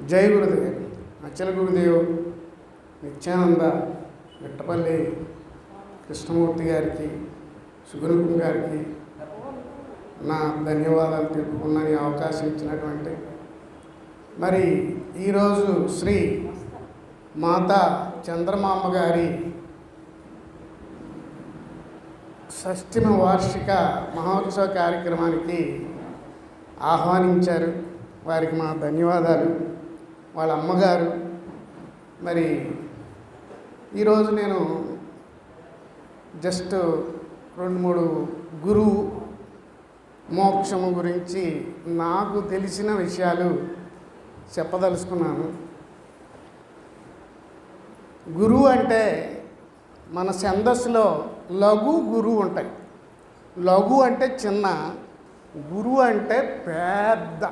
జై గురుదేవ్. అచల గురుదేవ్ నిత్యానంద మిట్టపల్లి కృష్ణమూర్తి గారికి, సుగురుకు గారికి నా ధన్యవాదాలు తెలుపుకున్నాను ఈ అవకాశం ఇచ్చినటువంటి. మరి ఈరోజు శ్రీ మాతా చంద్రమామ గారి షష్ఠిమ వార్షిక మహోత్సవ కార్యక్రమానికి ఆహ్వానించారు. వారికి మా ధన్యవాదాలు. వాళ్ళ అమ్మగారు. మరి ఈరోజు నేను జస్ట్ 2-3 గురువు మోక్షము గురించి నాకు తెలిసిన విషయాలు చెప్పదలుచుకున్నాను. గురువు అంటే మన ఛందస్సులో లఘు గురువు ఉంటాయి. లఘు అంటే చిన్న, గురువు అంటే పెద్ద.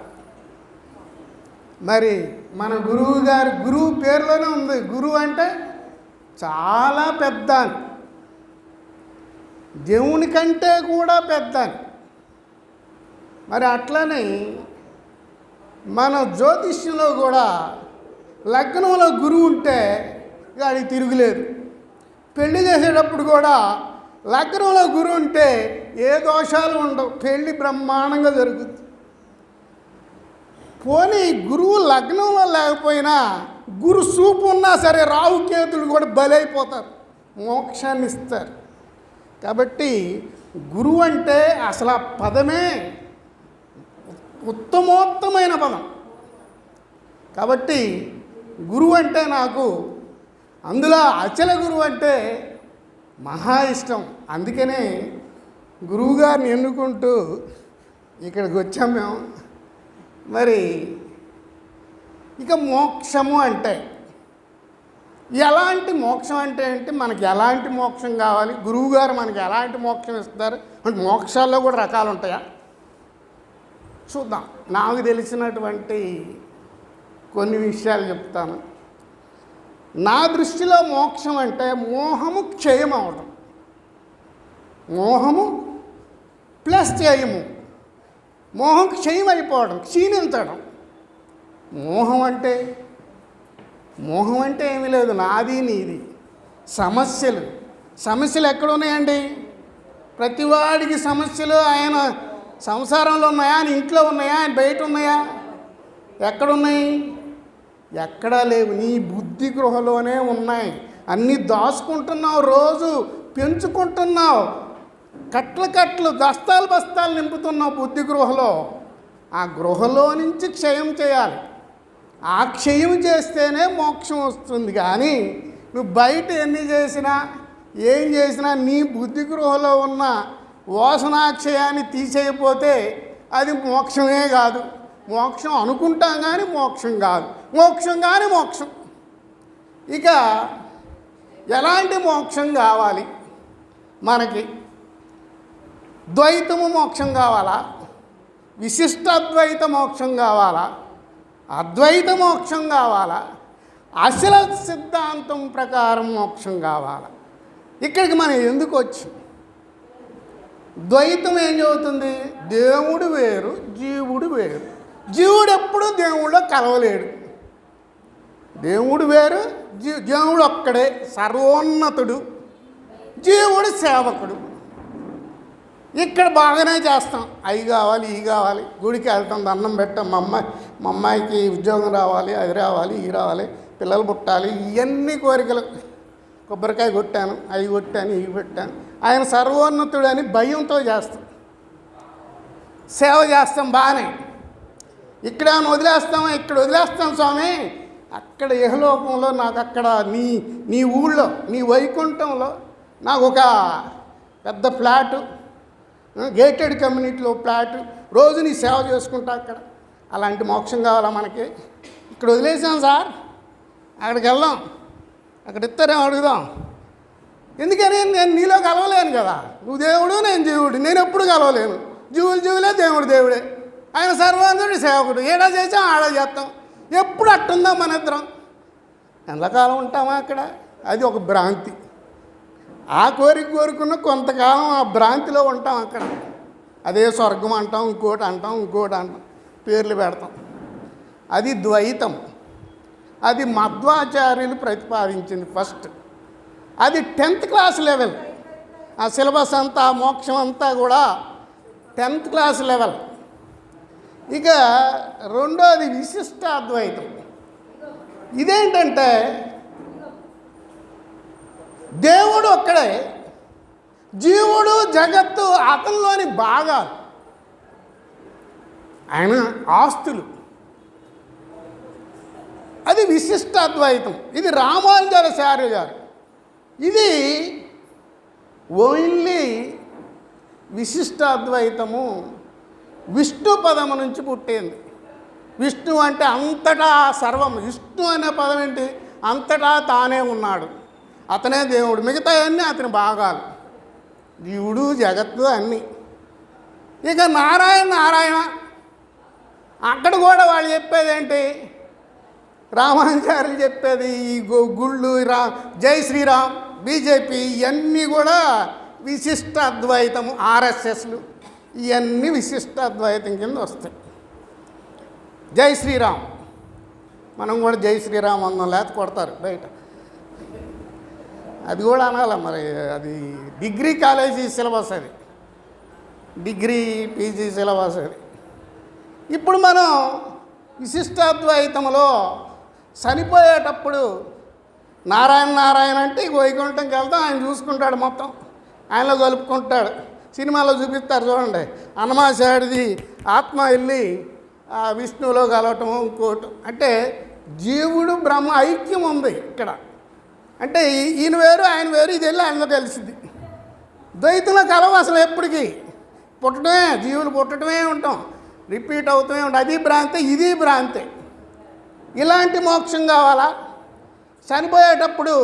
మరి మన గురువు గారి గురువు పేరులోనే ఉంది, గురువు అంటే చాలా పెద్ద అని, దేవుని కంటే కూడా పెద్ద అని. మరి అట్లనే మన జ్యోతిష్యంలో కూడా లగ్నంలో గురువు ఉంటే వాడికి తిరుగులేదు. పెళ్లి చేసేటప్పుడు కూడా లగ్నంలో గురువు ఉంటే ఏ దోషాలు ఉండవు, పెళ్ళి బ్రహ్మాండంగా జరుగుతుంది. పోనీ గురువు లగ్నంలో లేకపోయినా గురు చూపు ఉన్నా సరే రాహుకేతులు కూడా బలైపోతారు, మోక్షాన్ని ఇస్తారు. కాబట్టి గురువు అంటే అసలు ఆ పదమే ఉత్తమోత్తమైన పదం. కాబట్టి గురువు అంటే నాకు అందులో అచల గురువు అంటే మహా ఇష్టం. అందుకనే గురువుగారిని ఎన్నుకుంటూ ఇక్కడికి వచ్చాం మేము. మరి ఇక మోక్షము అంటే ఎలాంటి మోక్షం అంటే ఏంటి, మనకి ఎలాంటి మోక్షం కావాలి, గురువుగారు మనకి ఎలాంటి మోక్షం ఇస్తారు అంటే మోక్షాల్లో కూడా రకాలు ఉంటాయా చూద్దాం. నాకు తెలిసినటువంటి కొన్ని విషయాలు చెప్తాను. నా దృష్టిలో మోక్షం అంటే మోహము క్షయం అవడం, మోహము ప్లస్ క్షయము, మోహం క్షయం అయిపోవడం, క్షీణించడం. మోహం అంటే ఏమీ లేదు, నాది నీది. సమస్యలు ఎక్కడున్నాయండి? ప్రతివాడికి సమస్యలు ఆయన సంసారంలో ఉన్నాయా, ఆయన ఇంట్లో ఉన్నాయా, ఆయన బయట ఉన్నాయా? ఎక్కడున్నాయి? ఎక్కడా లేవు, నీ బుద్ధి గృహలోనే ఉన్నాయి. అన్నీ దాచుకుంటున్నావు, రోజు పెంచుకుంటున్నావు, కట్లు బస్తాలు నింపుతున్నావు బుద్ధి గృహలో. ఆ గృహలో నుంచి క్షయం చేయాలి. ఆ క్షయం చేస్తేనే మోక్షం వస్తుంది. కానీ నువ్వు బయట ఎన్ని చేసినా ఏం చేసినా నీ బుద్ధి గృహలో ఉన్న వాసనాక్షయాన్ని తీసేయపోతే అది మోక్షమే కాదు. మోక్షం అనుకుంటాం కానీ మోక్షం కాదు, మోక్షం. ఇక ఎలాంటి మోక్షం కావాలి మనకి? ద్వైతము మోక్షం కావాలా, విశిష్టాద్వైత మోక్షం కావాలా, అద్వైత మోక్షం కావాలా, అసల సిద్ధాంతం ప్రకారం మోక్షం కావాలా? ఇక్కడికి మనం ఎందుకు వచ్చి? ద్వైతం ఏం చెబుతుంది? దేవుడు వేరు, జీవుడు వేరు. జీవుడు ఎప్పుడు దేవుడిలో కలవలేడు. దేవుడు వేరు, దేవుడు ఒక్కడే సర్వోన్నతుడు, జీవుడు సేవకుడు. ఇక్కడ బాగానే చేస్తాం, అవి కావాలి ఇవి కావాలి, గుడికి వెళ్తాం, దండం పెట్టాం, మా అమ్మాయికి ఉద్యోగం రావాలి, అది రావాలి, ఇవి రావాలి, పిల్లలు పుట్టాలి, ఇవన్నీ కోరికలు. కొబ్బరికాయ కొట్టాను, అవి కొట్టాను, ఇవి పెట్టాను. ఆయన సర్వోన్నతుడు అని భయంతో చేస్తాం, సేవ చేస్తాం బాగానే. ఇక్కడ ఇక్కడ వదిలేస్తాం స్వామి. అక్కడ ఇహలోకంలో నాకు అక్కడ నీ ఊళ్ళో నీ వైకుంఠంలో నాకు ఒక పెద్ద ఫ్లాటు, గేటెడ్ కమ్యూనిటీలో ఫ్లాటు, రోజు నీ సేవ చేసుకుంటా అక్కడ. అలాంటి మోక్షం కావాలా మనకి? ఇక్కడ వదిలేసాం సార్, అక్కడికి వెళ్దాం, అక్కడ ఇస్తారేమో అడుగుదాం. ఎందుకని? నేను నీలో కలవలేను కదా. నువ్వు దేవుడు, నేను జీవుడు, నేను ఎప్పుడు కలవలేను. జీవులే, దేవుడే. ఆయన సర్వాంతుడి సేవకుడు. ఏడా చేసాం ఆడా చేస్తాం. ఎప్పుడు అట్టుందా మన ఇద్దరం? ఎంతకాలం ఉంటామా అక్కడ? అది ఒక భ్రాంతి. ఆ కోరుకున్న కొంతకాలం ఆ భ్రాంతిలో ఉంటాం అక్కడ. అదే స్వర్గం అంటాం, ఇంకోటి అంటాం, పేర్లు పెడతాం. అది ద్వైతం. అది మధ్వాచార్యులు ప్రతిపాదించింది ఫస్ట్. అది 10th క్లాస్ లెవెల్. ఆ సిలబస్ అంతా మోక్షం అంతా కూడా 10th క్లాస్ లెవెల్. ఇక రెండోది విశిష్టాద్వైతం. ఇదేంటంటే దేవుడు ఒక్కడే, జీవుడు జగత్తు అతనిలోని భాగాలు, ఆయన ఆస్తులు. అది విశిష్టాద్వైతం. ఇది రామానుజాచార్య గారు. ఇది ఓన్లీ విశిష్టాద్వైతము విష్ణు పదము నుంచి పుట్టింది. విష్ణు అంటే అంతటా సర్వం. విష్ణు అనే పదం ఏంటి? అంతటా తానే ఉన్నాడు, అతనే దేవుడు, మిగతా అన్నీ అతని భాగాలు, జీవుడు జగత్తు అన్నీ. ఇక నారాయణ అక్కడ కూడా వాళ్ళు చెప్పేది ఏంటి? రామానుజాచార్యులు చెప్పేది ఈ గుళ్ళు, జై శ్రీరామ్, బీజేపీ, ఇవన్నీ కూడా విశిష్ట అద్వైతము. ఆర్ఎస్ఎస్లు ఇవన్నీ విశిష్ట అద్వైతం కింద వస్తాయి. జై శ్రీరామ్, మనం కూడా జై శ్రీరామ్ అన్నాం, లేకపోతే కొడతారు బయట. అది కూడా అనాలి మరి. అది డిగ్రీ కాలేజీ సిలబస్, అది డిగ్రీ పీజీ సిలబస్ అది. ఇప్పుడు మనం విశిష్టాద్వైతంలో చనిపోయేటప్పుడు నారాయణ అంటే వైకుంఠంకి వెళ్తాం, ఆయన చూసుకుంటాడు, మొత్తం ఆయనలో కలుపుకుంటాడు. సినిమాలో చూపిస్తారు చూడండి, అన్నమాచార్యది ఆత్మ వెళ్ళి విష్ణువులో కలవటం, ఇంకోటి. అంటే జీవుడు బ్రహ్మ ఐక్యం ఉంది ఇక్కడ. అంటే ఈయన వేరు ఆయన వేరు, ఇది వెళ్ళి ఆయనలో కలిసింది. ద్వైతంలో కలవ అసలు ఎప్పటికీ పుట్టడమే, జీవులు పుట్టడమే ఉంటాం, రిపీట్ అవుతూనే ఉంటాం. అది భ్రాంతి, ఇది భ్రాంతి. ఇలాంటి మోక్షం కావాలా? చనిపోయేటప్పుడు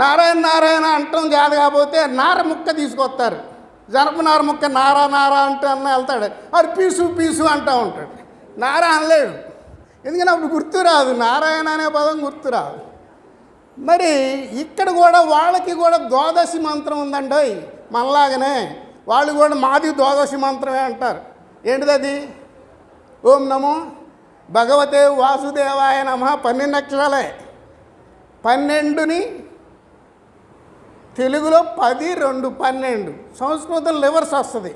నారాయణ అంటాం జాత కాకపోతే నార ముక్క తీసుకొస్తారు. జనపనార ముక్క నారా అంటే అన్న వెళ్తాడు, అది పీసు అంటూ ఉంటాడు. నారా అనలేడు, ఎందుకని అప్పుడు గుర్తు రాదు, నారాయణ అనే పదం గుర్తు రాదు. మరి ఇక్కడ కూడా వాళ్ళకి కూడా ద్వాదశి మంత్రం ఉందండి. మనలాగనే వాళ్ళు కూడా మాది ద్వాదశి మంత్రమే అంటారు. ఏంటిది అది? ఓం నమో భగవతే వాసుదేవాయ నమః. 12 అక్షరాలే. 12ని తెలుగులో 10, 2, 12. సంస్కృతం రివర్స్ వస్తుంది.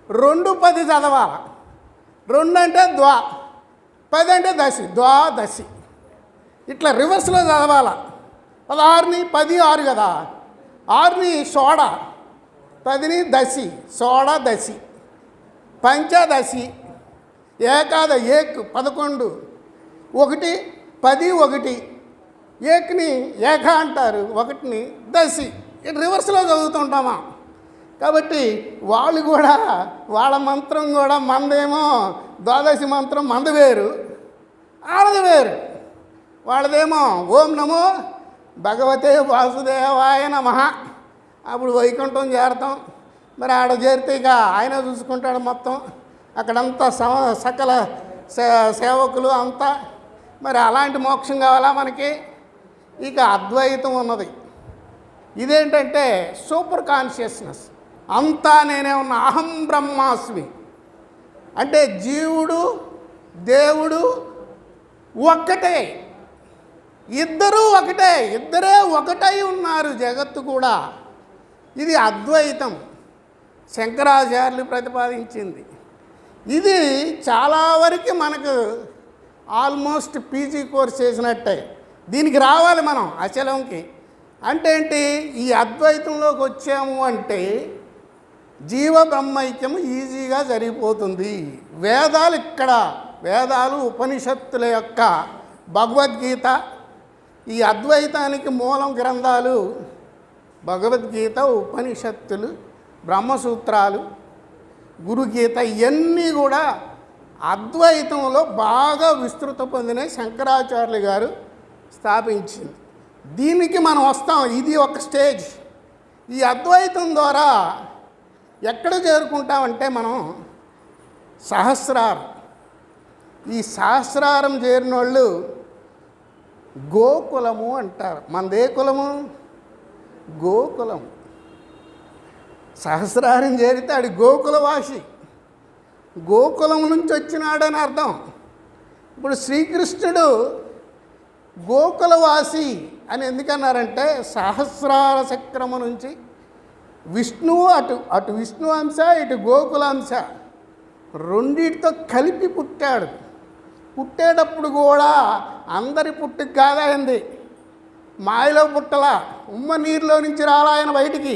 2, 10 చదవాలి. 2 అంటే ద్వా, 10 అంటే దశి, ద్వాదశి. ఇట్లా రివర్స్లో చదవాల. 16ని 10 6 కదా, 6ని షోడా, 10ని దశి, షోడా దశి, పంచదశి, ఏక్ 11, 1 10 1, ఏక్ని ఏక అంటారు, 1ని దశి. రివర్స్లో చదువుతుంటామా. కాబట్టి వాళ్ళు కూడా వాళ్ళ మంత్రం కూడా, మనదేమో ద్వాదశి మంత్రం మంది వేరు, ఆడది వేరు. వాళ్ళదేమో ఓం నమో భగవతే వాసుదేవాయ నమః. అప్పుడు వైకుంఠం చేరతాం. మరి ఆడ చేరితే ఇక ఆయన చూసుకుంటాడు మొత్తం, అక్కడంతా సకల సేవకులు అంతా. మరి అలాంటి మోక్షం కావాలా మనకి? ఇక అద్వైతం ఉన్నది. ఇదేంటంటే సూపర్ కాన్షియస్నెస్. అంతా నేనే ఉన్నా, అహం బ్రహ్మాస్మి. అంటే జీవుడు దేవుడు ఒక్కటే, ఇద్దరూ ఒకటే, ఇద్దరే ఒకటై ఉన్నారు జగత్తు కూడా. ఇది అద్వైతం, శంకరాచార్యులు ప్రతిపాదించింది. ఇది చాలా వరకు మనకు ఆల్మోస్ట్ పీజీ కోర్స్ చేసినట్టే. దీనికి రావాలి మనం అచలంకి. అంటే ఏంటి? ఈ అద్వైతంలోకి వచ్చాము అంటే జీవ బ్రహ్మైక్యం ఈజీగా జరిగిపోతుంది. వేదాలు ఇక్కడ, వేదాలు ఉపనిషత్తుల యొక్క భగవద్గీత, ఈ అద్వైతానికి మూలం గ్రంథాలు భగవద్గీత, ఉపనిషత్తులు, బ్రహ్మసూత్రాలు, గురుగీత, ఇవన్నీ కూడా అద్వైతంలో బాగా విస్తృత పొందిన శంకరాచార్యులు గారు స్థాపించింది. దీనికి మనం వస్తాం. ఇది ఒక స్టేజ్. ఈ అద్వైతం ద్వారా ఎక్కడ చేరుకుంటామంటే మనం సహస్రారం. ఈ సహస్రారం చేరిన వాళ్ళు గోకులము అంటారు. మనదే కులము? గోకులం. సహస్రారం చేరితే ఆడి గోకులవాసి, గోకులం నుంచి వచ్చినాడని అర్థం. ఇప్పుడు శ్రీకృష్ణుడు గోకులవాసి అని ఎందుకన్నారంటే సహస్రార చక్రము నుంచి విష్ణువు అటు విష్ణు అంశ ఇటు గోకుల అంశ రెండిటితో కలిపి పుట్టాడు. పుట్టేటప్పుడు కూడా అందరి పుట్టుకు కాదైంది, మాయలో పుట్టలా, ఉమ్మ నీరులో నుంచి రాలా ఆయన బయటికి.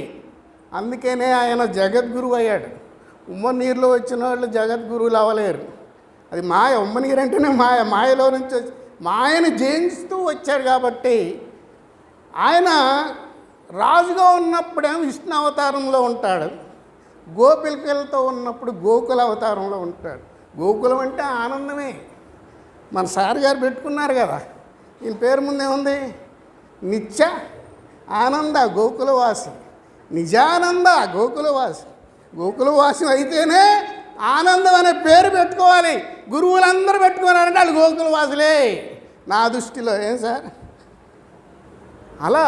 అందుకనే ఆయన జగద్గురువు అయ్యాడు. ఉమ్మ నీరులో వచ్చిన వాళ్ళు జగద్గురువులు అవ్వలేరు. అది మాయ, ఉమ్మ నీరు అంటేనే మాయలో నుంచి మాయను జయిస్తూ వచ్చాడు. కాబట్టి ఆయన రాజుగా ఉన్నప్పుడేమో విష్ణు అవతారంలో ఉంటాడు, గోపికలతో ఉన్నప్పుడు గోకుల అవతారంలో ఉంటాడు. గోకులం అంటే ఆనందమే. మన సార్ గారు పెట్టుకున్నారు కదా, ఈయన పేరు ముందేముంది? నిత్య ఆనంద గోకులవాసి, నిజానంద గోకులవాసి. గోకులవాసి అయితేనే ఆనందం అనే పేరు పెట్టుకోవాలి. గురువులందరూ పెట్టుకున్నారంటే వాళ్ళు గోకులవాసులే నా దృష్టిలో. ఏం సార్? అలా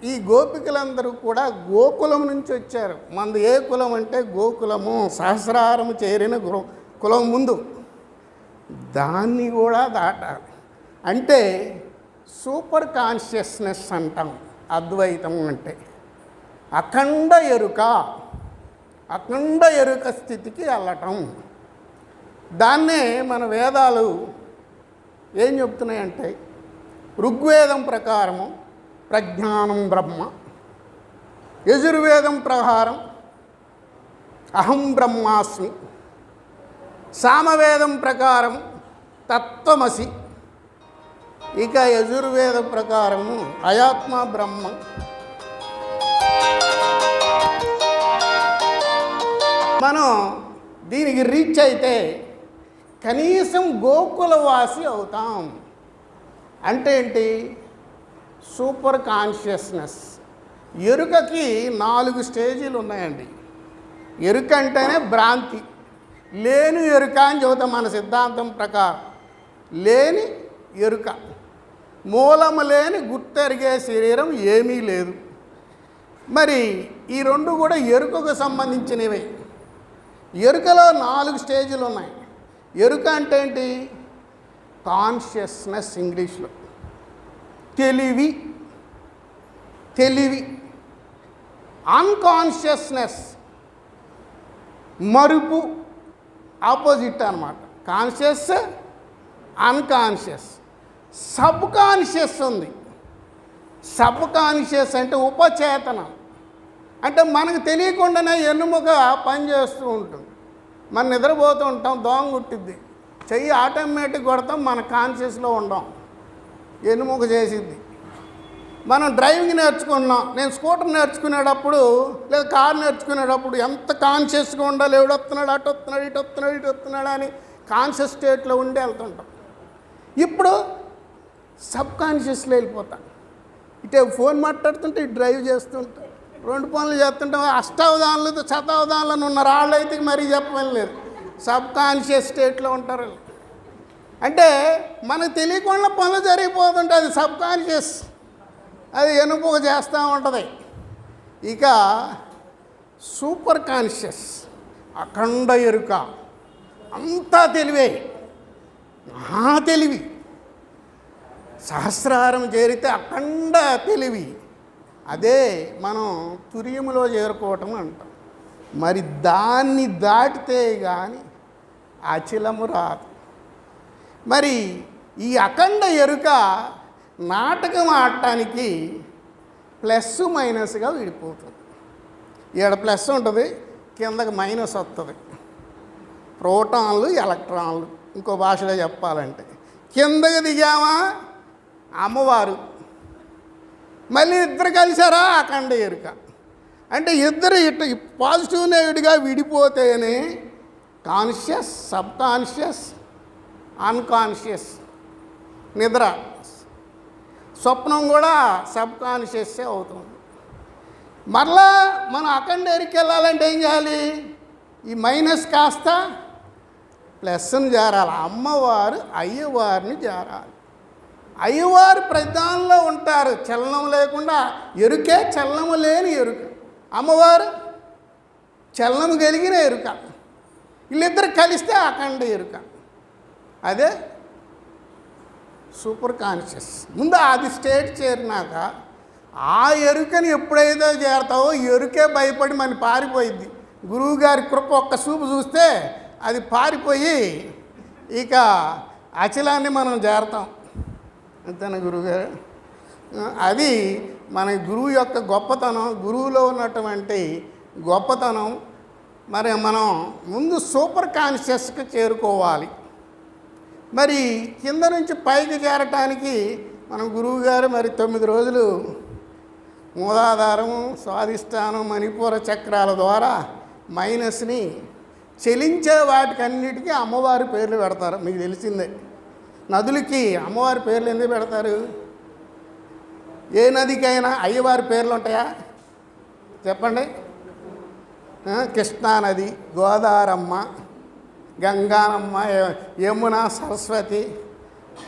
ఈ గోపికలందరూ కూడా గోకులం నుంచి వచ్చారు. మనది ఏ కులం అంటే గోకులము, సహస్రారము చేరిన కులం ముందు. దాన్ని కూడా దాటాలి. అంటే సూపర్ కాన్షియస్నెస్ అంటాం అద్వైతం అంటే. అఖండ ఎరుక స్థితికి వెళ్ళటం. దాన్నే మన వేదాలు ఏం చెప్తున్నాయంటే, ఋగ్వేదం ప్రకారము ప్రజ్ఞానం బ్రహ్మ, యజుర్వేదం ప్రకారం అహం బ్రహ్మాస్మి, సామవేదం ప్రకారం తత్వమసి, ఇక యజుర్వేదం ప్రకారము అయాత్మ బ్రహ్మ. మనం దీనికి రీచ్ అయితే కనీసం గోకులవాసి అవుతాం. అంటే ఏంటి? Super consciousness. ఎరుకకి 4 స్టేజీలు ఉన్నాయండి. ఎరుక అంటేనే భ్రాంతి, లేని ఎరుక అని చెబుతాం మన సిద్ధాంతం ప్రకారం. లేని ఎరుక, మూలము లేని గుర్తెరిగే శరీరం ఏమీ లేదు. మరి ఈ రెండు కూడా ఎరుకకు సంబంధించినవే. ఎరుకలో 4 స్టేజీలు ఉన్నాయి. ఎరుక అంటే ఏంటి? కాన్షియస్నెస్ ఇంగ్లీష్లో. తెలివి. అన్కాన్షియస్నెస్ మరుపు, ఆపోజిట్ అన్నమాట. Conscious, unconscious. సబ్ కాన్షియస్ ఉంది. సబ్ కాన్షియస్ అంటే ఉపచేతనం. అంటే మనకు తెలియకుండానే ఎన్నుముక పనిచేస్తూ ఉంటుంది. మనం నిద్రపోతూ ఉంటాం, దోమ కుట్టిద్ది, చెయ్యి ఆటోమేటిక్ కొడతాం, మన కాన్షియస్లో ఉండం, ఎన్నుముక చేసిద్ది. మనం డ్రైవింగ్ నేర్చుకున్నాం. నేను స్కూటర్ నేర్చుకునేటప్పుడు లేదా కారు నేర్చుకునేటప్పుడు ఎంత కాన్షియస్గా ఉండాలి, ఎవడొస్తున్నాడు, అటు వస్తున్నాడు, ఇటు వస్తున్నాడు, ఇటు వస్తున్నాడు అని కాన్షియస్ స్టేట్లో ఉండి వెళ్తుంటాం. ఇప్పుడు సబ్ కాన్షియస్లో వెళ్ళిపోతాం. ఇటే ఫోన్ మాట్లాడుతుంటే ఇటు డ్రైవ్ చేస్తుంటాం, 2 పనులు చేస్తుంటాం. అష్టావధానులు శతావధానులను ఉన్న రాళ్ళు అయితే మరీ చెప్పమని లేదు, సబ్ కాన్షియస్ స్టేట్లో ఉంటారు. అంటే మనకు తెలియకుండా పనులు జరిగిపోతుంటే అది సబ్ కాన్షియస్, అది ఎనుపుక చేస్తూ ఉంటుంది. ఇక సూపర్ కాన్షియస్, అఖండ ఎరుక, అంతా తెలివే, తెలివి. సహస్రారం చేరితే అఖండ తెలివి. అదే మనం తుర్యములో చేరుకోవటం అంటాం. మరి దాన్ని దాటితే కానీ అచలము రాదు. మరి ఈ అఖండ ఎరుక నాటకం ఆడటానికి ప్లస్ మైనస్గా విడిపోతుంది. ఇక్కడ ప్లస్ ఉంటుంది, కిందకి మైనస్ వస్తుంది. ప్రోటాన్లు, ఎలక్ట్రాన్లు. ఇంకో భాషలో చెప్పాలంటే కిందకి దిగామా అమ్మవారు, మళ్ళీ ఇద్దరు కలిసారా అఖండ ఎరుక. అంటే ఇద్దరు ఇటు పాజిటివ్ నెగిటివ్గా విడిపోతేనే కాన్షియస్, సబ్ కాన్షియస్, అన్కాన్షియస్. నిద్ర, స్వప్నం కూడా సబ్ కాన్షియస్సే అవుతుంది. మరలా మనం అఖండ ఎరుక వెళ్ళాలంటే ఏం చేయాలి? ఈ మైనస్ కాస్త ప్లస్ని చేరాలి. అమ్మవారు అయ్యవారిని చేరాలి. అయ్యవారు ప్రధానంలో ఉంటారు, చలనం లేకుండా. ఎరుకే చలనము లేని ఎరుక, అమ్మవారు చలనము కలిగిన ఎరుక. వీళ్ళిద్దరు కలిస్తే అఖండ ఎరుక. అదే సూపర్ కాన్షియస్. ముందు అది స్టేట్ చేరినాక ఆ ఎరుకని ఎప్పుడైతే చేరతావో ఎరుకే భయపడి మన పారిపోయింది. గురువుగారి కృప ఒక్క చూపు చూస్తే అది పారిపోయి ఇక అచలాన్ని మనం చేరతాం. అంతేనా గురువుగారు? అది మన గురువు యొక్క గొప్పతనం, గురువులో ఉన్నటువంటి గొప్పతనం. మరి మనం ముందు సూపర్ కాన్షియస్కి చేరుకోవాలి. మరి కింద నుంచి పైకి చేరటానికి మనం గురువుగారు మరి 9 రోజులు మూలాధారము, స్వాధిష్టానం, మణిపూర చక్రాల ద్వారా మైనస్ని చెలించే వాటికన్నిటికీ అమ్మవారి పేర్లు పెడతారు. మీకు తెలిసిందే. నదులకి అమ్మవారి పేర్లు ఎందుకు పెడతారు? ఏ నదికైనా అయ్యవారి పేర్లు ఉంటాయా చెప్పండి? కృష్ణానది, గోదావరమ్మ, గంగానమ్మ, యమున, సరస్వతి,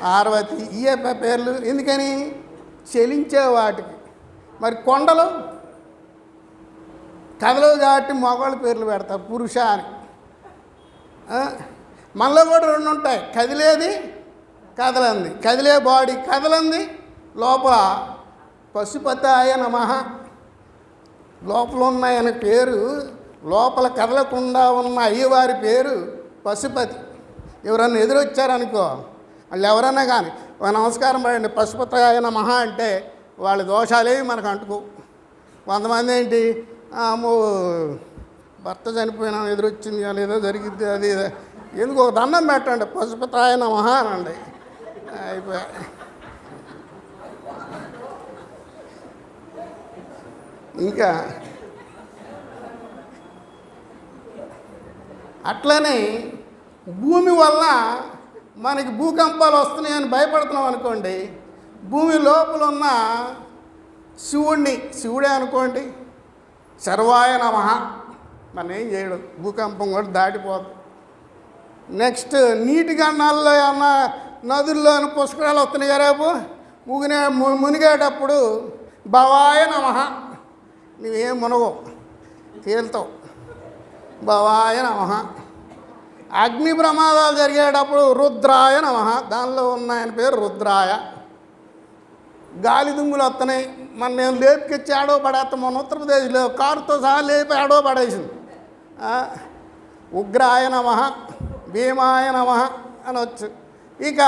పార్వతి, ఇవే పేర్లు. ఎందుకని? చెలించే వాటికి. మరి కొండలు కథలు కాబట్టి మగవాళ్ళ పేర్లు పెడతారు, పురుష అని. మనలో కూడా 2 ఉంటాయి, కదిలేది, కదలంది. కదిలే బాడీ కదలంది, లోపల పశుపతాయ నమః. లోపల ఉన్న ఆయన పేరు, లోపల కదలకుండా ఉన్న అయ్యవారి పేరు పశుపతి. ఎవరన్నా ఎదురొచ్చారనుకో, వాళ్ళు ఎవరన్నా కానీ నమస్కారం పడండి పశుపతాయ నమః అంటే వాళ్ళ దోషాలేవి మనకు అంటుకో. కొంతమంది ఏంటి, భర్త చనిపోయినా ఎదురొచ్చింది, ఏదో జరిగిద్ది, అది ఎందుకు ఒక దండం పెట్టండి పశుపతాయ నమః అనండి, అయిపోయా. ఇంకా అట్లనే భూమి వల్ల మనకి భూకంపాలు వస్తున్నాయని భయపడుతున్నాం అనుకోండి, భూమి లోపల ఉన్న శివుడే అనుకోండి, సర్వాయ నమః, మనం ఏం చేయడు, భూకంపం కూడా దాటిపోదు. నెక్స్ట్ నీటి గన్నాల్లో ఏమన్నా నదుల్లో పుష్కరాలు వస్తున్నాయి రేపు మునిగేటప్పుడు భవాయ నమః, నువ్వేం మునగవు, తేలుతావు, భవాయ నమః. అగ్ని ప్రమాదాలు జరిగేటప్పుడు రుద్రాయ నమః, దానిలో ఉన్న ఆయన పేరు రుద్రాయ. గాలి దుమ్ములు వస్తున్నాయి, మన నేను లేపుకొచ్చి ఆడో పడేస్తాం. మన ఉత్తరప్రదేశ్లో కారుతో సహా లేపి ఆడో పడేసింది. ఉగ్రాయ నమః, భీమాయ నమః అనొచ్చు. ఇక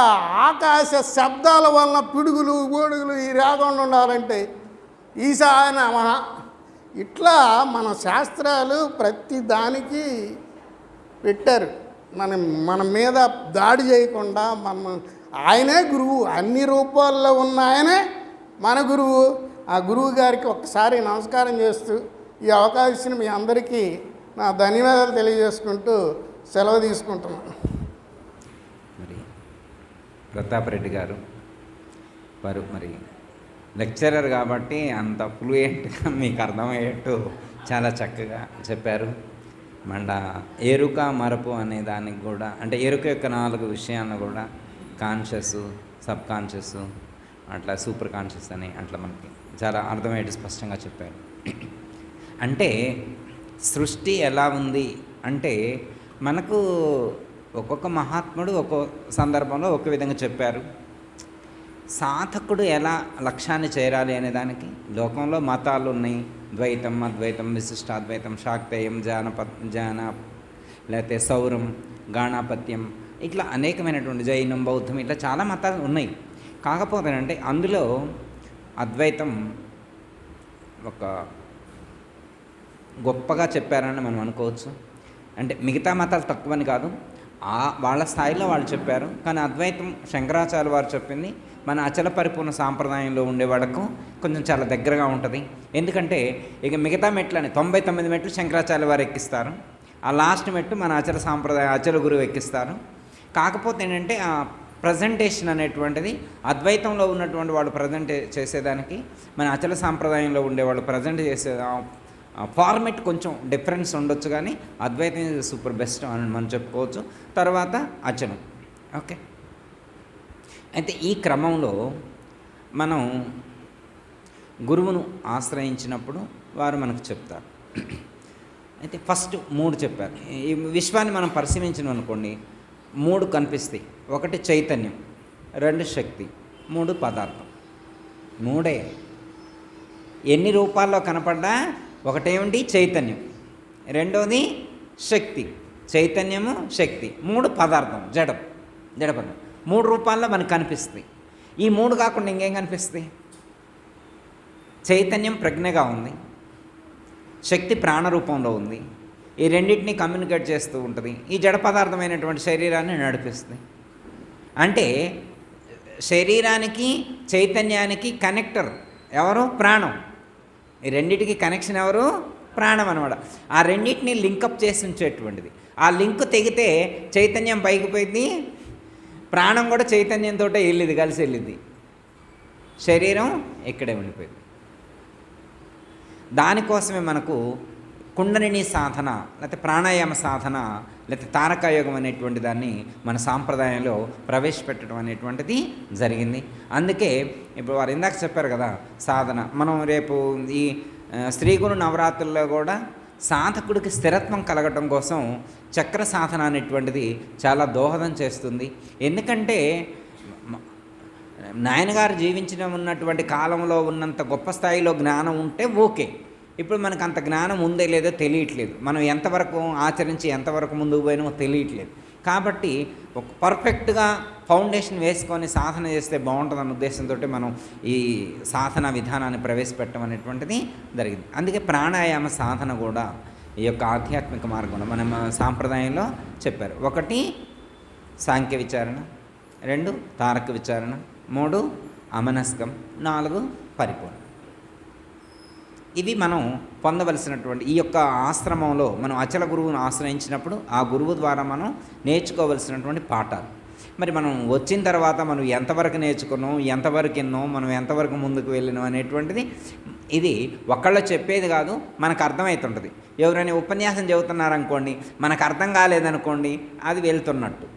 ఆకాశ శబ్దాల వలన పిడుగులు గోడుగులు ఈ రాకుండా ఉండాలంటే ఈశాయ నమః. ఇట్లా మన శాస్త్రాలు ప్రతి దానికి పెట్టారు. మన మీద దాడి చేయకుండా ఆయనే గురువు, అన్ని రూపాల్లో ఉన్న ఆయనే మన గురువు. ఆ గురువు గారికి ఒక్కసారి నమస్కారం చేస్తూ ఈ అవకాశం మీ అందరికీ నా ధన్యవాదాలు తెలియజేసుకుంటూ సెలవు తీసుకుంటున్నాను. మరి ప్రతాప్ రెడ్డి గారు వారు మరి లెక్చరర్ కాబట్టి అంత ఫ్లూయెంట్గా మీకు అర్థమయ్యేట్టు చాలా చక్కగా చెప్పారు. మళ్ళా ఎరుక మరపు అనే దానికి కూడా, అంటే ఎరుక యొక్క 4 విషయాలను కూడా కాన్షియస్, సబ్ కాన్షియస్, అట్లా సూపర్ కాన్షియస్ అని అట్లా మనకి చాలా అర్థమయ్యేట్టు స్పష్టంగా చెప్పారు. అంటే సృష్టి ఎలా ఉంది అంటే మనకు ఒక్కొక్క మహాత్ముడు ఒక్కొక్క సందర్భంలో ఒక విధంగా చెప్పారు. సాధకుడు ఎలా లక్ష్యాన్ని చేరాలి అనే దానికి లోకంలో మతాలు ఉన్నాయి, ద్వైతం, అద్వైతం, విశిష్టాద్వైతం, శాక్తేయం, లేకపోతే సౌరం, గాణాపత్యం, ఇట్లా అనేకమైనటువంటి జైనం, బౌద్ధం, ఇట్లా చాలా మతాలు ఉన్నాయి. కాకపోతే అంటే అందులో అద్వైతం ఒక గొప్పగా చెప్పారని మనం అనుకోవచ్చు. అంటే మిగతా మతాలు తక్కువని కాదు, వాళ్ళ స్థాయిలో వాళ్ళు చెప్పారు. కానీ అద్వైతం శంకరాచార్య వారు చెప్పింది మన అచల పరిపూర్ణ సాంప్రదాయంలో ఉండే వాళ్ళకు కొంచెం చాలా దగ్గరగా ఉంటుంది. ఎందుకంటే ఇక మిగతా మెట్లని 99 మెట్లు శంకరాచార్య వారు ఎక్కిస్తారు, ఆ లాస్ట్ మెట్టు మన అచల సాంప్రదాయ అచల గురువు ఎక్కిస్తారు. కాకపోతే ఏంటంటే ఆ ప్రజెంటేషన్ అనేటువంటిది అద్వైతంలో ఉన్నటువంటి వాళ్ళు ప్రజెంట్ చేసేదానికి మన అచల సాంప్రదాయంలో ఉండేవాళ్ళు ప్రజెంట్ చేసే ఫార్మెట్ కొంచెం డిఫరెన్స్ ఉండొచ్చు, కానీ అద్వైతం సూపర్ బెస్ట్ అని మనం చెప్పుకోవచ్చు. తర్వాత అచలం. ఓకే, అయితే ఈ క్రమంలో మనం గురువును ఆశ్రయించినప్పుడు వారు మనకు చెప్తారు. అయితే ఫస్ట్ 3 చెప్పారు. ఈ విశ్వాన్ని మనం పరిశీలించినాం అనుకోండి, 3 కనిపిస్తాయి. ఒకటి చైతన్యం, రెండు శక్తి, మూడు పదార్థం. మూడే ఎన్ని రూపాల్లో కనపడ్డా ఒకటేమిటి చైతన్యం, రెండోది శక్తి, చైతన్యము శక్తి, మూడు పదార్థం జడపదం. మూడు రూపాల్లో మనకు కనిపిస్తుంది. ఈ మూడు కాకుండా ఇంకేం కనిపిస్తుంది? చైతన్యం ప్రజ్ఞగా ఉంది, శక్తి ప్రాణరూపంలో ఉంది. ఈ రెండింటినీ కమ్యూనికేట్ చేస్తూ ఉంటుంది. ఈ జడ పదార్థమైనటువంటి శరీరాన్ని నడిపిస్తుంది. అంటే శరీరానికి చైతన్యానికి కనెక్టర్ ఎవరు? ప్రాణం. ఈ రెండింటికి కనెక్షన్ ఎవరు? ప్రాణం అనమాట. ఆ రెండింటిని లింకప్ చేసి ఉంచేటువంటిది. ఆ లింక్ తెగితే చైతన్యం పైకి పోయింది, ప్రాణం కూడా చైతన్యంతో వెళ్ళింది, కలిసి వెళ్ళింది. శరీరం ఇక్కడే ఉండిపోయింది. దానికోసమే మనకు కుండలిని సాధన, లేకపోతే ప్రాణాయామ సాధన, లేకపోతే తారకాయోగం అనేటువంటి దాన్ని మన సాంప్రదాయంలో ప్రవేశపెట్టడం అనేటువంటిది జరిగింది. అందుకే ఇప్పుడు వారు ఇందాక చెప్పారు కదా సాధన. మనం రేపు ఈ శ్రీ గురు నవరాత్రుల్లో కూడా సాధకుడికి స్థిరత్వం కలగటం కోసం చక్ర సాధన అనేటువంటిది చాలా దోహదం చేస్తుంది. ఎందుకంటే నాయనగారు జీవించడం ఉన్నటువంటి కాలంలో ఉన్నంత గొప్ప స్థాయిలో జ్ఞానం ఉంటే ఓకే. ఇప్పుడు మనకు అంత జ్ఞానం ఉందే లేదో తెలియట్లేదు. మనం ఎంతవరకు ఆచరించి ఎంతవరకు ముందుకు పోయినామో తెలియట్లేదు. కాబట్టి ఒక పర్ఫెక్ట్గా ఫౌండేషన్ వేసుకొని సాధన చేస్తే బాగుంటుందన్న ఉద్దేశంతో మనం ఈ సాధన విధానాన్ని ప్రవేశపెట్టడం అనేటువంటిది జరిగింది. అందుకే ప్రాణాయామ సాధన కూడా ఈ యొక్క ఆధ్యాత్మిక మార్గంలో మన సాంప్రదాయంలో చెప్పారు. ఒకటి సాంఖ్య విచారణ, రెండు తారక విచారణ, మూడు అమనస్కం, నాలుగు పరిపూర్ణ. ఇవి మనం పొందవలసినటువంటి ఈ యొక్క ఆశ్రమంలో మనం అచల గురువును ఆశ్రయించినప్పుడు ఆ గురువు ద్వారా మనం నేర్చుకోవలసినటువంటి పాఠాలు. మరి మనం వచ్చిన తర్వాత మనం ఎంతవరకు నేర్చుకున్నాం, ఎంతవరకు ఎన్నో, మనం ఎంతవరకు ముందుకు వెళ్ళినాం అనేటువంటిది ఇది ఒకళ్ళు చెప్పేది కాదు, మనకు అర్థమవుతుంటుంది. ఎవరైనా ఉపన్యాసం చెబుతున్నారనుకోండి, మనకు అర్థం కాలేదనుకోండి, అది వెళ్తున్నట్టు.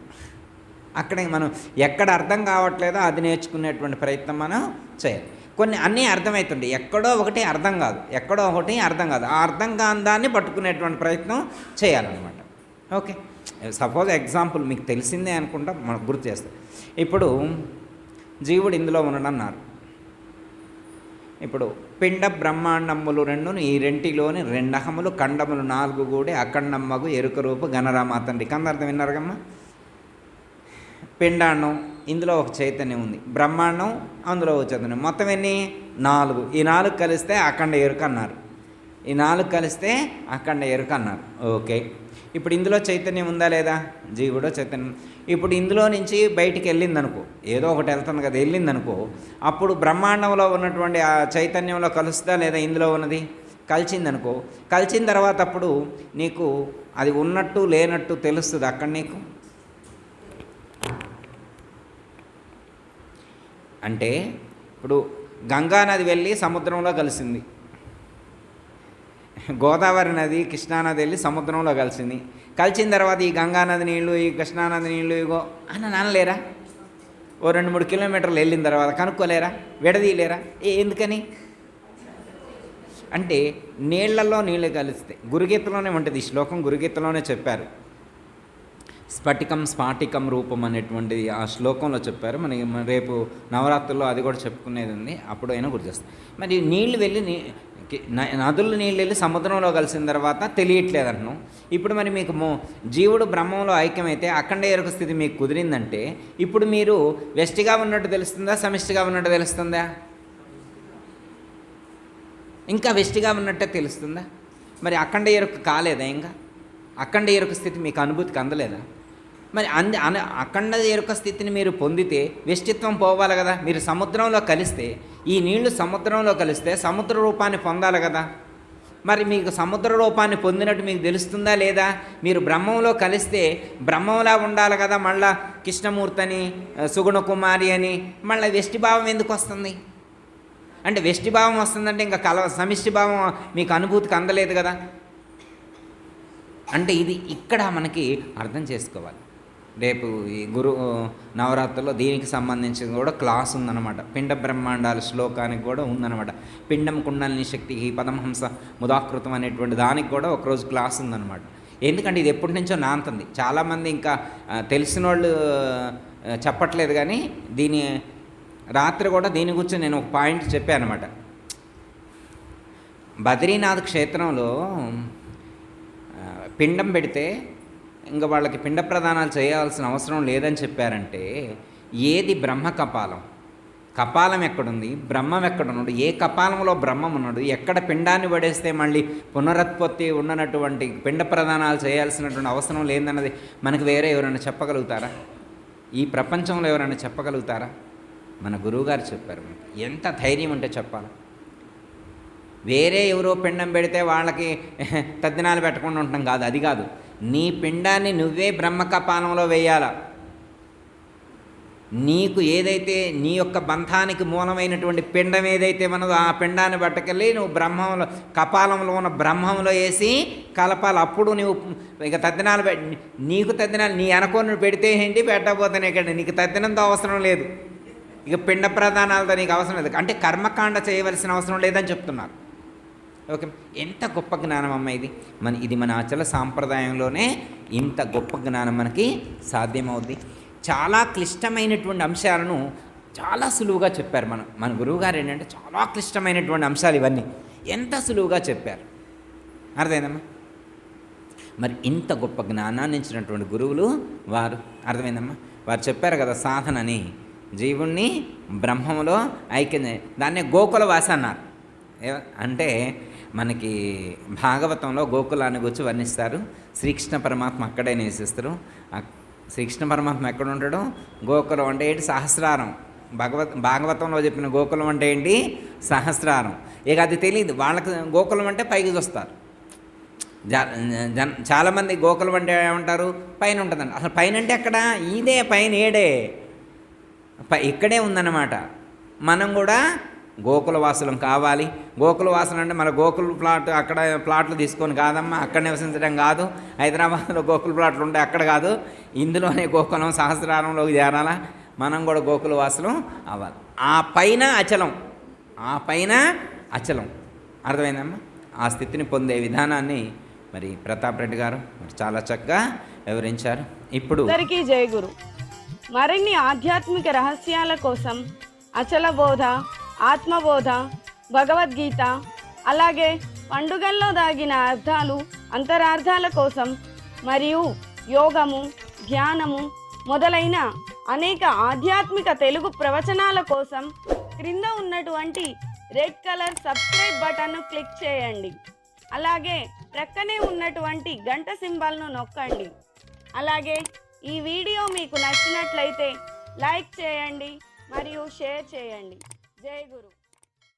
అక్కడే మనం ఎక్కడ అర్థం కావట్లేదో అది నేర్చుకునేటువంటి ప్రయత్నం మనం చేయాలి. కొన్ని అన్నీ అర్థమవుతుంటాయి, ఎక్కడో ఒకటి అర్థం కాదు, ఎక్కడో ఒకటి అర్థం కాదు. ఆ అర్థం కాని దాన్ని పట్టుకునేటువంటి ప్రయత్నం చేయాలన్నమాట. ఓకే, సపోజ్ ఎగ్జాంపుల్ మీకు తెలిసిందే అనుకుంటా మనకు గుర్తు చేస్తాం. ఇప్పుడు జీవుడు ఇందులో ఉండడన్నారు. ఇప్పుడు పిండ బ్రహ్మాండములు రెండును, ఈ రెంటిలోని రెండహములు ఖండములు నాలుగు కూడి అఖండమ్మగు ఎరుక రూపు గణరామ తండ్రి. కందర్థం విన్నారు కమ్మా? పిండాండం, ఇందులో ఒక చైతన్యం ఉంది. బ్రహ్మాండం, అందులో ఒక చైతన్యం. మొత్తం ఎన్ని? 4. ఈ 4 కలిస్తే అఖండ ఎరుక అన్నారు. ఈ 4 కలిస్తే అఖండ ఎరుక అన్నారు. ఓకే, ఇప్పుడు ఇందులో చైతన్యం ఉందా లేదా? జీవుడో చైతన్యం. ఇప్పుడు ఇందులో నుంచి బయటికి వెళ్ళిందనుకో, ఏదో ఒకటి వెళ్తుంది కదా, వెళ్ళిందనుకో, అప్పుడు బ్రహ్మాండంలో ఉన్నటువంటి ఆ చైతన్యంలో కలుస్తుందా లేదా? ఇందులో ఉన్నది కలిసిందనుకో, కలిసిన తర్వాత అప్పుడు నీకు అది ఉన్నట్టు లేనట్టు తెలుస్తుంది. అక్కడ నీకు అంటే ఇప్పుడు గంగా నది వెళ్ళి సముద్రంలో కలిసింది, గోదావరి నది కృష్ణానది వెళ్ళి సముద్రంలో కలిసింది. కలిసిన తర్వాత ఈ గంగానది నీళ్ళు, ఈ కృష్ణానది నీళ్ళు ఇగో అని అనలేరా? ఓ 2-3 కిలోమీటర్లు వెళ్ళిన తర్వాత కనుక్కోలేరా? విడదీయలేరా? ఎందుకని అంటే నీళ్లలో నీళ్ళు కలిస్తే, గురుగీతలోనే ఉంటుంది ఈ శ్లోకం, గురుగీతలోనే చెప్పారు. స్ఫటికం స్ఫాటికం రూపం అనేటువంటిది ఆ శ్లోకంలో చెప్పారు. మనకి రేపు నవరాత్రుల్లో అది కూడా చెప్పుకునేది ఉంది, అప్పుడు అయినా గుర్తు చేస్తాం. మరి నీళ్ళు వెళ్ళి నదులు నీళ్ళు వెళ్ళి సముద్రంలో కలిసిన తర్వాత తెలియట్లేదు అంటున్నాం. ఇప్పుడు మరి మీకు జీవుడు బ్రహ్మంలో ఐక్యమైతే అఖండ ఎరుక స్థితి మీకు కుదిరిందంటే ఇప్పుడు మీరు వెష్టిగా ఉన్నట్టు తెలుస్తుందా, సమిష్టిగా ఉన్నట్టు తెలుస్తుందా? ఇంకా వెష్టిగా ఉన్నట్టే తెలుస్తుందా? మరి అఖండ ఎరుక కాలేదా? ఇంకా అఖండ ఎరుక స్థితి మీకు అనుభూతికి అందలేదా? మరి అఖండ ఎరుక స్థితిని మీరు పొందితే వెష్టిత్వం పోవాలి కదా. మీరు సముద్రంలో కలిస్తే, ఈ నీళ్లు సముద్రంలో కలిస్తే సముద్ర రూపాన్ని పొందాలి కదా. మరి మీకు సముద్ర రూపాన్ని పొందినట్టు మీకు తెలుస్తుందా లేదా? మీరు బ్రహ్మంలో కలిస్తే బ్రహ్మంలా ఉండాలి కదా. మళ్ళా కృష్ణమూర్తి అని, సుగుణ కుమారి అని మళ్ళీ వెష్టిభావం ఎందుకు వస్తుంది? అంటే వెష్టిభావం వస్తుందంటే ఇంకా సమిష్టి భావం మీకు అనుభూతికి అందలేదు కదా. అంటే ఇది ఇక్కడ మనకి అర్థం చేసుకోవాలి. రేపు ఈ గురు నవరాత్రుల్లో దీనికి సంబంధించి కూడా క్లాస్ ఉందన్నమాట. పిండ బ్రహ్మాండాల శ్లోకానికి కూడా ఉందన్నమాట. పిండం కుండలిని శక్తి పదమహంస ముదాకృతం అనేటువంటి దానికి కూడా ఒకరోజు క్లాస్ ఉందన్నమాట. ఎందుకంటే ఇది ఎప్పటి నుంచో నాంతుంది. చాలామంది ఇంకా తెలిసిన వాళ్ళు చెప్పట్లేదు, కానీ రాత్రి కూడా దీని గురించి నేను ఒక పాయింట్ చెప్పాను అనమాట. బద్రీనాథ్ క్షేత్రంలో పిండం పెడితే ఇంకా వాళ్ళకి పిండ ప్రదానాలు చేయాల్సిన అవసరం లేదని చెప్పారంటే ఏది బ్రహ్మ కపాలం? కపాలం ఎక్కడుంది? బ్రహ్మం ఎక్కడున్నాడు? ఏ కపాలంలో బ్రహ్మం ఉన్నాడు? ఎక్కడ పిండాన్ని పడేస్తే మళ్ళీ పునరుత్పత్తి ఉన్నటువంటి పిండ ప్రదానాలు చేయాల్సినటువంటి అవసరం లేదన్నది మనకు వేరే ఎవరైనా చెప్పగలుగుతారా? ఈ ప్రపంచంలో ఎవరైనా చెప్పగలుగుతారా? మన గురువుగారు చెప్పారు. ఎంత ధైర్యం ఉంటే చెప్పాలి. వేరే ఎవరో పిండం పెడితే వాళ్ళకి తద్దినాలు పెట్టకుండా ఉంటాం కాదు, అది కాదు. నీ పిండాన్ని నువ్వే బ్రహ్మ కపాలంలో వేయాల. నీకు ఏదైతే నీ యొక్క బంధానికి మూలమైనటువంటి పిండం ఏదైతే మనదో ఆ పిండాన్ని పట్టుకెళ్ళి నువ్వు బ్రహ్మంలో కపాలంలో ఉన్న బ్రహ్మంలో వేసి కలపాలి. అప్పుడు నువ్వు ఇక తద్దినాలు నీకు తద్దినాలు నీ అనుకోని పెడితే ఏంటి, పెట్టకపోతేనే కండి, నీకు తద్దినంత అవసరం లేదు. ఇక పిండ ప్రధానాలతో నీకు అవసరం లేదు, అంటే కర్మకాండ చేయవలసిన అవసరం లేదని చెప్తున్నారు. ఓకే, ఎంత గొప్ప జ్ఞానం అమ్మ ఇది. ఇది మన అచల సాంప్రదాయంలోనే ఇంత గొప్ప జ్ఞానం మనకి సాధ్యమవుద్ది. చాలా క్లిష్టమైనటువంటి అంశాలను చాలా సులువుగా చెప్పారు. మన గురువుగారు ఏంటంటే చాలా క్లిష్టమైనటువంటి అంశాలు ఇవన్నీ ఎంత సులువుగా చెప్పారు. అర్థమైందమ్మా? మరి ఇంత గొప్ప జ్ఞానాన్ని ఇచ్చినటువంటి గురువులు వారు. అర్థమైందమ్మా? వారు చెప్పారు కదా సాధనని, జీవుణ్ణి బ్రహ్మంలో ఐక్యం, దాన్నే గోకులవాస అన్నారు. అంటే మనకి భాగవతంలో గోకులాన్ని గురించి వర్ణిస్తారు. శ్రీకృష్ణ పరమాత్మ అక్కడే నివసిస్తారు. శ్రీకృష్ణ పరమాత్మ ఎక్కడ ఉంటాడు? గోకులం అంటే ఏంటి? సహస్రారం. భాగవతంలో చెప్పిన గోకులం అంటే ఏంటి? సహస్రారం. ఇక అది తెలియదు వాళ్ళకి. గోకులం అంటే పైకి చూస్తారు. చాలామంది గోకులం అంటే ఏమంటారు? పైన ఉంటుందండి. అసలు పైన అంటే ఎక్కడ? ఇదే పైన, ఏడే ఇక్కడే ఉందన్నమాట. మనం కూడా గోకులవాసులం కావాలి. గోకులవాసులు అంటే మన గోకుల ప్లాట్ అక్కడ ప్లాట్లు తీసుకొని కాదమ్మా, అక్కడ నివసించడం కాదు. హైదరాబాద్లో గోకుల ప్లాట్లు ఉంటే అక్కడ కాదు, ఇందులోనే గోకులం సహస్రారంలోకి చేరాలా. మనం కూడా గోకులవాసులం అవ్వాలి. ఆ పైన అచలం, ఆ పైన అచలం. అర్థమైందమ్మా? ఆ స్థితిని పొందే విధానాన్ని మరి ప్రతాప్ రెడ్డి గారు చాలా చక్కగా వివరించారు. ఇప్పుడు అందరికీ జై గురు. మరిన్ని ఆధ్యాత్మిక రహస్యాల కోసం అచల బోధ, ఆత్మబోధ, భగవద్గీత, అలాగే పండుగల్లో దాగిన అర్థాలు, అంతరార్థాల కోసం మరియు యోగము, ధ్యానము మొదలైన అనేక ఆధ్యాత్మిక తెలుగు ప్రవచనాల కోసం క్రింద ఉన్నటువంటి రెడ్ కలర్ సబ్స్క్రైబ్ బటన్ను క్లిక్ చేయండి. అలాగే ప్రక్కనే ఉన్నటువంటి గంట సింబల్ను నొక్కండి. అలాగే ఈ వీడియో మీకు నచ్చినట్లయితే లైక్ చేయండి మరియు షేర్ చేయండి. జై గురు.